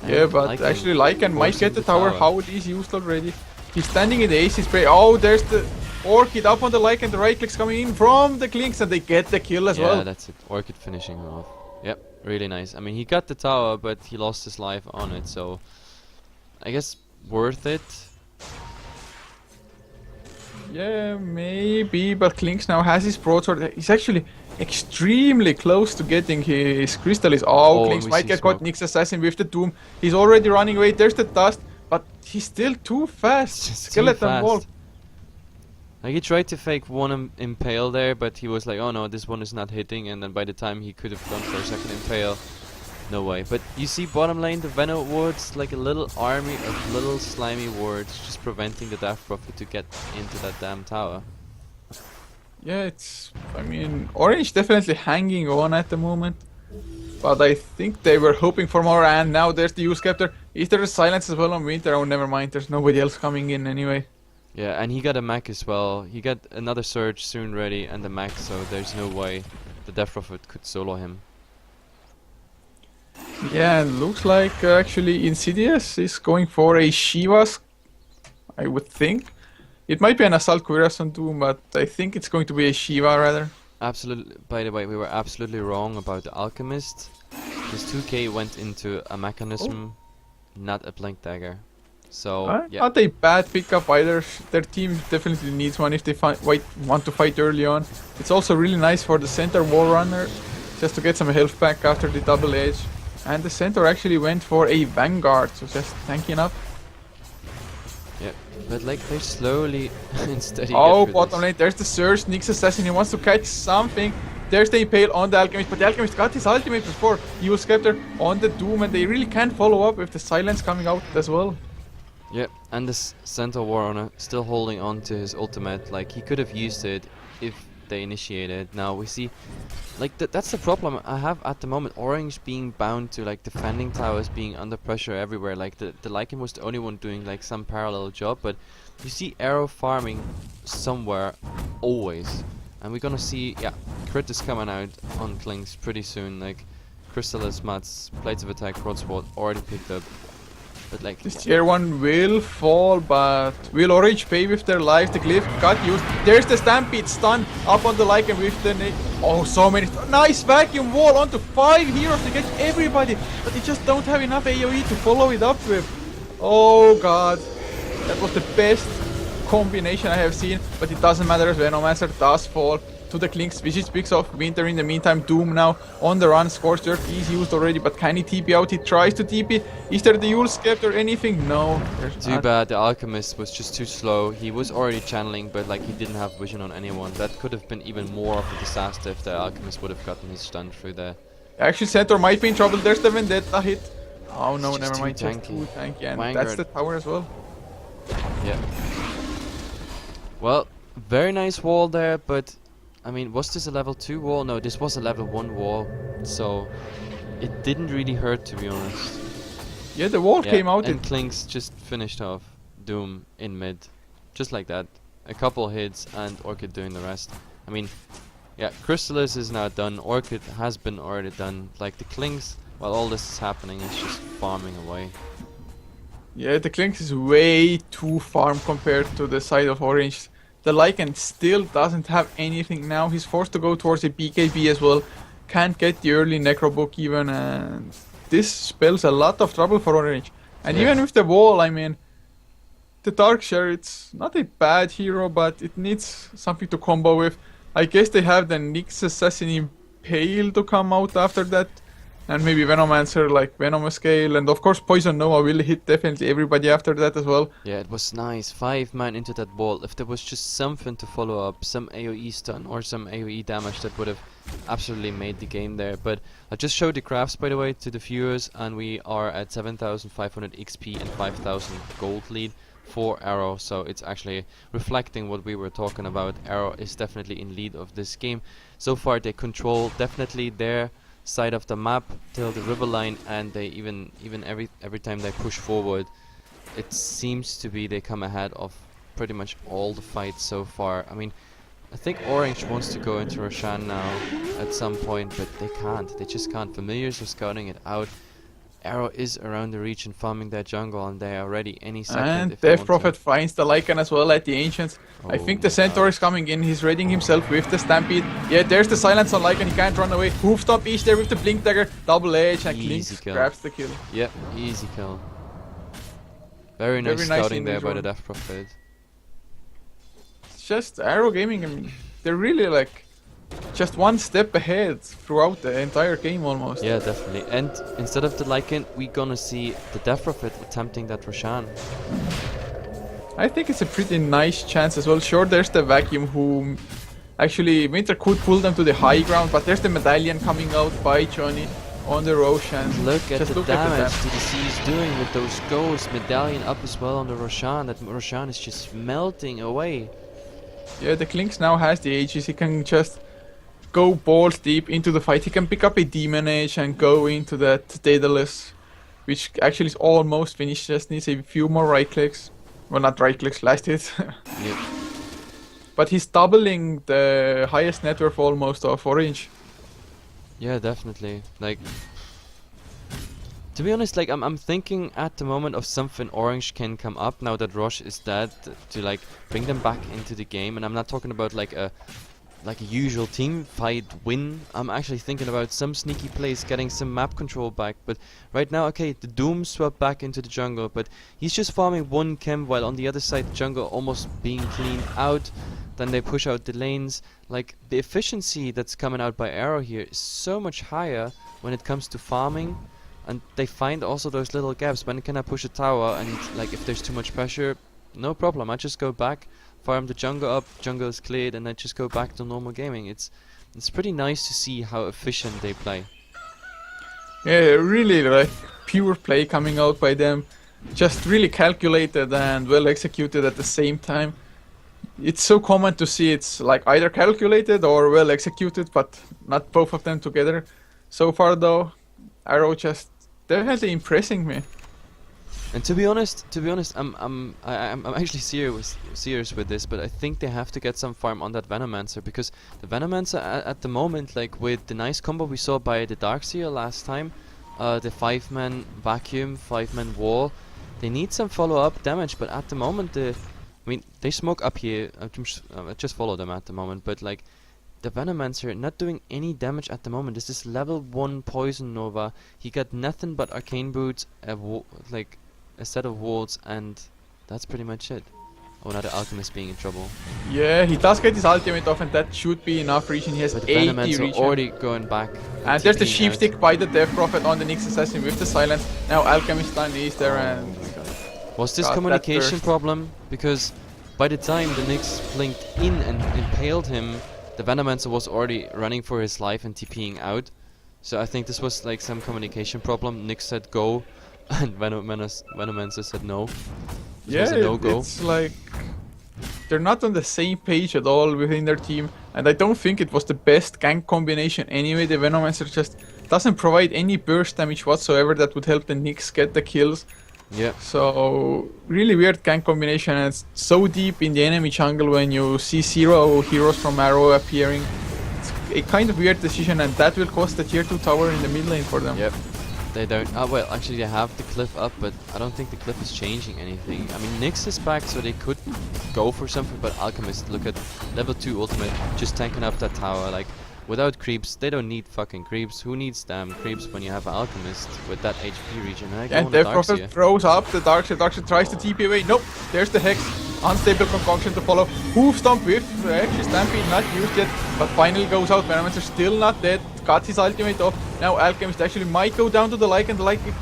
Speaker 2: Yeah, but actually Lycan might get the tower. Howard is used already. He's standing in the AC spray. Oh, there's the Orchid up on the Lycan. The right click's coming in from the Clinks and they get the kill as well.
Speaker 1: Yeah, that's it. Orchid finishing him off. Yep, really nice. I mean, he got the tower, but he lost his life on it, so I guess worth it.
Speaker 2: Yeah, maybe, but Clinks now has his broadsword. He's actually extremely close to getting his Crystallis. Oh, Clinks might get caught. Nyx Assassin with the Doom. He's already running away. There's the dust, but he's still too fast. Skeleton Wall.
Speaker 1: Like, he tried to fake one impale there, but he was like, oh no, this one is not hitting, and then by the time he could have gone for a second impale, no way. But you see bottom lane, the Venom wards, like a little army of little slimy wards, just preventing the Death Prophet to get into that damn tower.
Speaker 2: Yeah, it's... I mean, Orange definitely hanging on at the moment. But I think they were hoping for more, and now there's the U-Scepter. Is there a silence as well on Winter? Oh, never mind, there's nobody else coming in anyway.
Speaker 1: Yeah, and he got a mech as well. He got another Surge soon ready and the mech, so there's no way the Death Prophet could solo him.
Speaker 2: Yeah, and looks like actually Insidious is going for a Shivas, I would think. It might be an Assault Cuirass on Doom, but I think it's going to be a Shiva rather.
Speaker 1: Absolutely. By the way, we were absolutely wrong about the Alchemist. This 2k went into a mechanism, not a Blink Dagger. So, yeah.
Speaker 2: Not a bad pickup either. Their team definitely needs one if they want to fight early on. It's also really nice for the center wall runner, just to get some health back after the double edge. And the center actually went for a Vanguard, so just tanking up.
Speaker 1: Yeah, but like they're slowly and steady.
Speaker 2: Oh, bottom lane, there's the Surge, Nyx Assassin, he wants to catch something. There's the Impale on the Alchemist, but the Alchemist got his ultimate before. Evil Scepter on the Doom, and they really can't follow up with the Silence coming out as well.
Speaker 1: Yeah, and this Centaur Warrunner still holding on to his ultimate. Like, he could have used it if they initiated. Now we see, like, that's the problem I have at the moment. Orange being bound to, like, defending towers, being under pressure everywhere. Like, the Lycan was the only one doing, like, some parallel job, but you see Arrow farming somewhere always. And we're gonna see, yeah, crit is coming out on Clinks pretty soon. Like, Crystallis, Mats, Blades of Attack, Broadsword already picked up. But like,
Speaker 2: this tier 1 will fall, but will Orange pay with their life? The Glyph got used. There's the Stampede stun up on the Lycan with the oh, so many. Nice vacuum wall onto 5 heroes to get everybody, but they just don't have enough AoE to follow it up with. Oh god, that was the best combination I have seen, but it doesn't matter as Venomancer does fall. to the Clinks, which speaks of Winter. In the meantime, Doom now on the run. Scorched Earth is used already, but can he TP out? He tries to TP. Is there the Yule Skept or anything? No, there's
Speaker 1: Too
Speaker 2: not.
Speaker 1: bad, the Alchemist was just too slow. He was already channeling, but like he didn't have vision on anyone. That could have been even more of a disaster if the Alchemist would have gotten his stun through there.
Speaker 2: Actually, Centaur might be in trouble. There's the Vendetta hit. Oh no,
Speaker 1: It's just
Speaker 2: never
Speaker 1: too
Speaker 2: mind. Just
Speaker 1: tanky.
Speaker 2: too tanky, and
Speaker 1: Vanguard.
Speaker 2: that's the tower as well.
Speaker 1: Yeah. Well, very nice wall there, but I mean, was this a level 2 wall? No, this was a level 1 wall, so it didn't really hurt, to be honest.
Speaker 2: Yeah, the wall
Speaker 1: Yeah,
Speaker 2: came out.
Speaker 1: and Klinks just finished off Doom in mid, just like that. A couple hits and Orchid doing the rest. I mean, yeah, Chrysalis is now done. Orchid has been already done. Like the Klinks, while all this is happening, is just farming away.
Speaker 2: Yeah, the Clinks is way too farm compared to the side of Orange. The Lycan still doesn't have anything now. He's forced to go towards a BKB as well. Can't get the early Necrobook even, and this spells a lot of trouble for Orange. And
Speaker 1: Yeah.
Speaker 2: even with the wall, I mean, the Darkshire, it's not a bad hero, but it needs something to combo with. I guess they have the Nyx Assassin Impale to come out after that. And maybe Venomancer, like Venomous Scale, and of course Poison Nova will hit definitely everybody after that as well.
Speaker 1: Yeah, it was nice. 5 man into that wall. If there was just something to follow up, some AoE stun or some AoE damage, that would have absolutely made the game there. But I just showed the graphs, by the way, to the viewers, and we are at 7,500 XP and 5,000 gold lead for Arrow. So it's actually reflecting what we were talking about. Arrow is definitely in lead of this game. So far they control definitely their side of the map till the river line, and they even every time they push forward, it seems to be they come ahead of pretty much all the fights so far. I mean, I think Orange wants to go into Roshan now at some point, but they can't. They just can't. Familiars are scouting it out. Arrow is around the region farming their jungle, and they are ready any second.
Speaker 2: And
Speaker 1: if they
Speaker 2: Death
Speaker 1: want
Speaker 2: Prophet finds the Lycan as well at the Ancients. I
Speaker 1: Oh
Speaker 2: think the
Speaker 1: my
Speaker 2: Centaur
Speaker 1: God.
Speaker 2: is coming in, he's readying himself with the Stampede. Yeah, there's the silence on Lycan, he can't run away. Hooftop is there with the Blink Dagger, double edge, and
Speaker 1: Easy
Speaker 2: Klinks
Speaker 1: kill.
Speaker 2: grabs the kill.
Speaker 1: Yep, easy kill. Very nice
Speaker 2: Very nice
Speaker 1: scouting
Speaker 2: in
Speaker 1: there
Speaker 2: this
Speaker 1: by the
Speaker 2: one.
Speaker 1: Death Prophet.
Speaker 2: It's just Arrow Gaming, I mean, they're really like just one step ahead throughout the entire game almost.
Speaker 1: Yeah, definitely. And instead of the Lycan, we're gonna see the Death Prophet attempting that Roshan.
Speaker 2: I think it's a pretty nice chance as well. Sure, there's the Vacuum who actually Winter could pull them to the high ground, but there's the Medallion coming out by Johnny on the Roshan.
Speaker 1: Look at
Speaker 2: Just
Speaker 1: the
Speaker 2: look at the
Speaker 1: damage
Speaker 2: damage.
Speaker 1: TDC is doing with those ghosts. Medallion up as well on the Roshan. That Roshan is just melting away.
Speaker 2: Yeah, the Klinks now has the Aegis, he can just go balls deep into the fight. He can pick up a Demon Age and go into that Daedalus, which actually is almost finished, just needs a few more right clicks. Well, not right clicks, last hit.
Speaker 1: Yep.
Speaker 2: But he's doubling the highest net worth almost of Orange.
Speaker 1: Yeah, definitely. Like, to be honest, like I'm thinking at the moment of something Orange can come up now that Roche is dead, to like bring them back into the game. And I'm not talking about like a usual team fight win. I'm actually thinking about some sneaky plays, getting some map control back. But right now, okay, the Doom swept back into the jungle, but he's just farming one chem while on the other side the jungle almost being cleaned out. Then they push out the lanes. Like, the efficiency that's coming out by Arrow here is so much higher when it comes to farming. And they find also those little gaps. When can I push a tower? And like, if there's too much pressure, no problem. I just go back, farm the jungle up, jungle is cleared, and I just go back to normal gaming. It's pretty nice to see how efficient they play.
Speaker 2: Yeah, really like pure play coming out by them. Just really calculated and well executed at the same time. It's so common to see it's like either calculated or well executed, but not both of them together. So far though, Arrow just definitely impressing me.
Speaker 1: And to be honest, I'm actually serious with this, but I think they have to get some farm on that Venomancer, because the Venomancer at the moment, like with the nice combo we saw by the Darkseer last time, the 5-man vacuum, 5-man wall, they need some follow-up damage. But at the moment, I mean, they smoke up here. I just follow them at the moment, but like the Venomancer not doing any damage at the moment. This is level 1 Poison Nova. He got nothing but Arcane Boots, like a set of walls, and that's pretty much it. Oh, now the Alchemist being in trouble.
Speaker 2: Yeah, he does get his ultimate off, and that should be enough regen. He has
Speaker 1: But the
Speaker 2: 80
Speaker 1: Venomancer
Speaker 2: regen.
Speaker 1: already going back.
Speaker 2: And there's the
Speaker 1: TPing
Speaker 2: sheep
Speaker 1: out.
Speaker 2: stick by the Death Prophet on the Nyx Assassin with the silence. Now Alchemist Stun is there, and
Speaker 1: Oh my god. Was this
Speaker 2: got that
Speaker 1: communication
Speaker 2: burst.
Speaker 1: problem? Because by the time the Nyx blinked in and impaled him, the Venomancer was already running for his life and TPing out. So I think this was like some communication problem. Nyx said go, and Venomancer said no. This was a no-go.
Speaker 2: it's like they're not on the same page at all within their team, and I don't think it was the best gank combination anyway. The Venomancer just doesn't provide any burst damage whatsoever that would help the Nyx get the kills.
Speaker 1: Yeah.
Speaker 2: So really weird gank combination, and it's so deep in the enemy jungle when you see 0 heroes from Arrow appearing. It's a kind of weird decision, and that will cost the tier 2 tower in the mid lane for them.
Speaker 1: Yep. They don't. Oh, well, actually, they have the cliff up, but I don't think the cliff is changing anything. I mean, Nyx is back, so they could go for something, but Alchemist, look at level 2 ultimate, just tanking up that tower. Like, without creeps, they don't need fucking creeps. Who needs damn creeps when you have an Alchemist with that HP regen?
Speaker 2: And Death Prophet throws up the Darkseer. Darkseer tries to TP away. Nope, there's the Hex. Unstable concoction to follow. Hoof Stomp with actually Stampede not used yet, but finally goes out. Venomancer still not dead. Got his ultimate off. Now Alchemist actually might go down to the Lycan. The Lycan,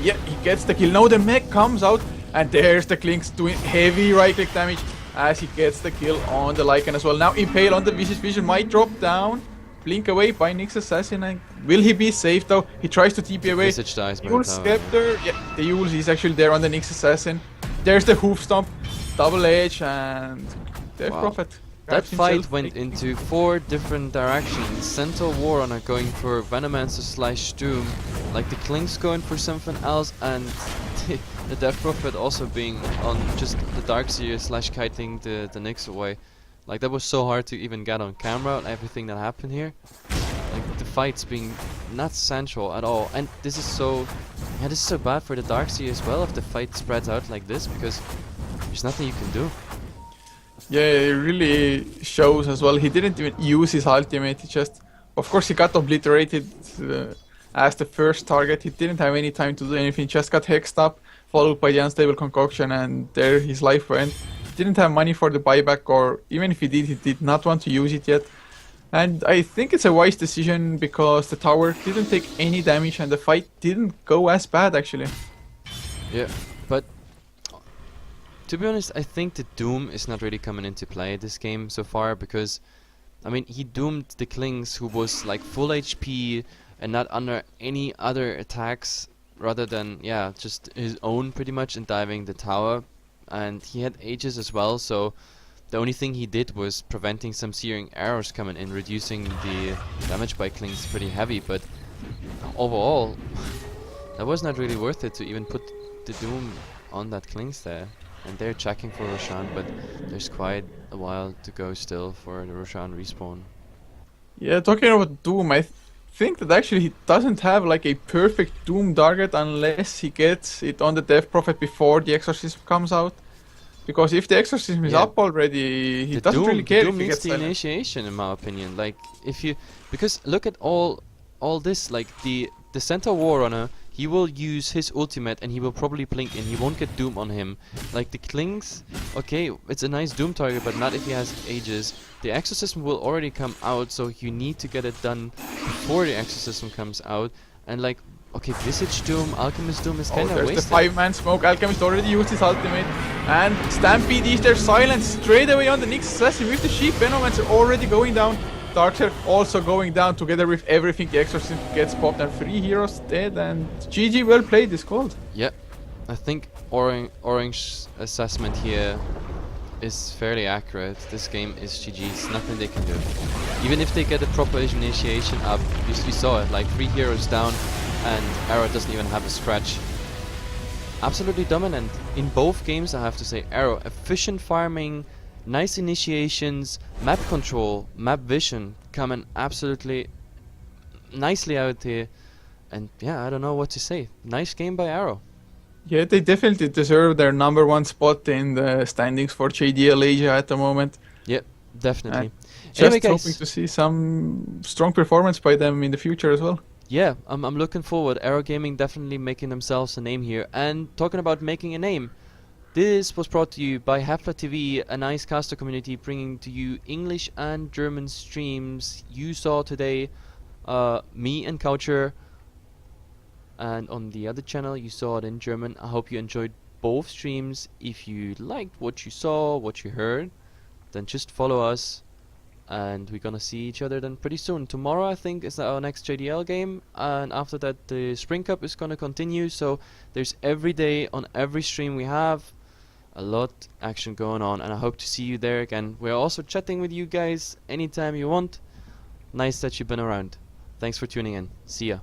Speaker 2: yeah, he gets the kill. Now the mech comes out, and there's the Clinks doing heavy right click damage as he gets the kill on the Lycan as well. Now Impale on the Vicious Vision might drop down. Blink away by Nyx Assassin, and will he be safe though? He tries to TP away.
Speaker 1: Visage dies by the
Speaker 2: Yule's
Speaker 1: tower.
Speaker 2: Scepter, yeah, the Yule's is actually there on the Nyx Assassin. There's the Hoof Stomp, Double Edge, and Death
Speaker 1: Wow.
Speaker 2: Prophet.
Speaker 1: That
Speaker 2: grabs
Speaker 1: fight
Speaker 2: himself.
Speaker 1: went into 4 different directions. Centaur Warrunner going for Venomancer slash Doom, like the Clinks going for something else, and the Death Prophet also being on just the Darkseer slash kiting the Nyx away. Like, that was so hard to even get on camera, everything that happened here. Like, the fight's being not central at all, and this is so bad for the Darkseer as well if the fight spreads out like this, because there's nothing you can do.
Speaker 2: Yeah, it really shows as well. He didn't even use his ultimate. He just, of course, he got obliterated as the first target. He didn't have any time to do anything. Just got hexed up, followed by the unstable concoction, and there his life went. Didn't have money for the buyback, or even if he did not want to use it yet. And I think it's a wise decision because the tower didn't take any damage and the fight didn't go as bad actually.
Speaker 1: Yeah, but to be honest, I think the Doom is not really coming into play this game so far, because I mean, he doomed the Klings, who was like full HP and not under any other attacks rather than, yeah, just his own pretty much, and diving the tower. And he had Aegis as well, so the only thing he did was preventing some searing arrows coming in, reducing the damage by Klings pretty heavy, but overall that was not really worth it to even put the Doom on that Klings there. And they're checking for Roshan, but there's quite a while to go still for the Roshan respawn.
Speaker 2: Yeah, talking about Doom, I think that actually he doesn't have like a perfect Doom target unless he gets it on the Death Prophet before the Exorcism comes out. Because if the Exorcism is
Speaker 1: Yeah.
Speaker 2: up already, he
Speaker 1: The
Speaker 2: doesn't
Speaker 1: Doom,
Speaker 2: really care
Speaker 1: the
Speaker 2: if
Speaker 1: Doom
Speaker 2: he
Speaker 1: needs
Speaker 2: gets
Speaker 1: the
Speaker 2: silent.
Speaker 1: initiation, in my opinion. Like, if you, because look at all this, like the Centaur Warrunner, he will use his ultimate and he will probably blink and he won't get Doom on him. Like the Klings, okay, it's a nice Doom target, but not if he has Aegis. The Exorcism will already come out, so you need to get it done before the Exorcism comes out. And like, okay, Visage Doom, Alchemist Doom is
Speaker 2: Oh,
Speaker 1: kind of
Speaker 2: there's the
Speaker 1: wasted.
Speaker 2: 5-man smoke. Alchemist already used his ultimate. And Stampede is there, silence straight away on the Nyx Assassin with the Sheep. Venomancer already going down. Darkseer also going down together with everything. The Exorcism gets popped and 3 heroes dead. And GG, well played, is called.
Speaker 1: Yeah, I think Orange assessment here is fairly accurate. This game is GG's, nothing they can do. Even if they get a proper initiation up, you saw it, like 3 heroes down and Arrow doesn't even have a scratch. Absolutely dominant in both games, I have to say. Arrow, efficient farming, nice initiations, map control, map vision coming absolutely nicely out here. And yeah, I don't know what to say. Nice game by Arrow.
Speaker 2: Yeah, they definitely deserve their #1 spot in the standings for JDL Asia at the moment.
Speaker 1: Yep, definitely.
Speaker 2: Just
Speaker 1: Anyway,
Speaker 2: hoping
Speaker 1: guys,
Speaker 2: to see some strong performance by them in the future as well.
Speaker 1: yeah, I'm looking forward. Arrow Gaming definitely making themselves a name here. And talking about making a name, This was brought to you by HeflaTV, a nice caster community bringing to you English and German streams. You saw today me and Coucher, and on the other channel you saw it in German. I hope you enjoyed both streams. If you liked what you saw, what you heard, then just follow us, and we're gonna see each other then pretty soon. Tomorrow I think is our next JDL game, and after that the Spring Cup is gonna continue, so there's every day on every stream we have a lot action going on, and I hope to see you there again. We're also chatting with you guys anytime you want. Nice that you've been around. Thanks for tuning in. See ya.